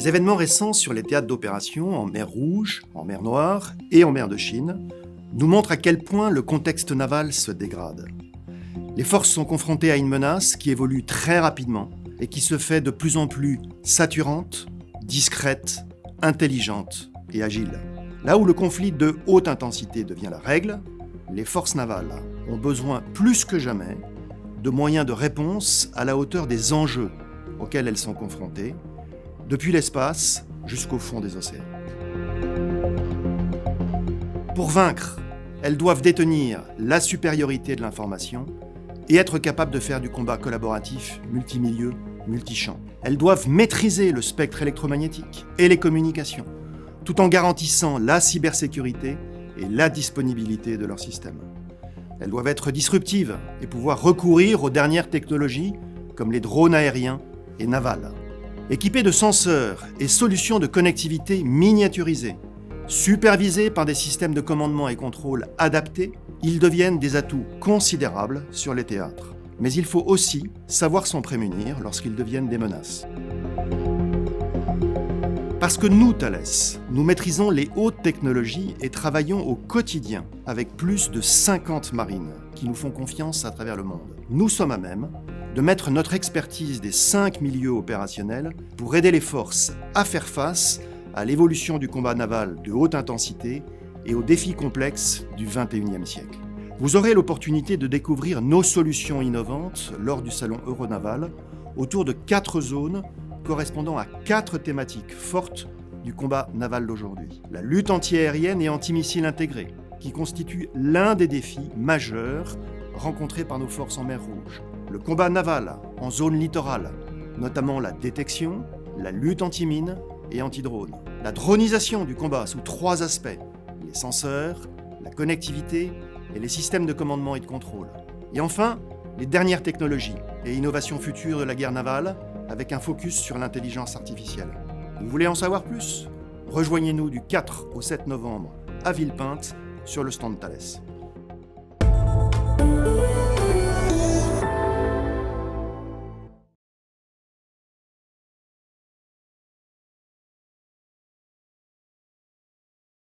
Les événements récents sur les théâtres d'opération en mer Rouge, en mer Noire et en mer de Chine nous montrent à quel point le contexte naval se dégrade. Les forces sont confrontées à une menace qui évolue très rapidement et qui se fait de plus en plus saturante, discrète, intelligente et agile. Là où le conflit de haute intensité devient la règle, les forces navales ont besoin plus que jamais de moyens de réponse à la hauteur des enjeux auxquels elles sont confrontées, depuis l'espace jusqu'au fond des océans. Pour vaincre, elles doivent détenir la supériorité de l'information et être capables de faire du combat collaboratif multimilieu, multichamp. Elles doivent maîtriser le spectre électromagnétique et les communications, tout en garantissant la cybersécurité et la disponibilité de leur système. Elles doivent être disruptives et pouvoir recourir aux dernières technologies comme les drones aériens et navals. Équipés de senseurs et solutions de connectivité miniaturisées, supervisés par des systèmes de commandement et contrôle adaptés, ils deviennent des atouts considérables sur les théâtres. Mais il faut aussi savoir s'en prémunir lorsqu'ils deviennent des menaces. Parce que nous, Thales, nous maîtrisons les hautes technologies et travaillons au quotidien avec plus de 50 marines qui nous font confiance à travers le monde. Nous sommes à même de mettre notre expertise des 5 milieux opérationnels pour aider les forces à faire face à l'évolution du combat naval de haute intensité et aux défis complexes du XXIe siècle. Vous aurez l'opportunité de découvrir nos solutions innovantes lors du salon Euronaval autour de 4 zones correspondant à 4 thématiques fortes du combat naval d'aujourd'hui. La lutte antiaérienne et antimissile intégrée, qui constitue l'un des défis majeurs rencontrés par nos forces en mer Rouge. Le combat naval en zone littorale, notamment la détection, la lutte anti-mine et anti-drone. La dronisation du combat sous 3 aspects, les senseurs, la connectivité et les systèmes de commandement et de contrôle. Et enfin, les dernières technologies et innovations futures de la guerre navale, avec un focus sur l'intelligence artificielle. Vous voulez en savoir plus ? Rejoignez-nous du 4 au 7 novembre à Villepinte sur le stand Thales.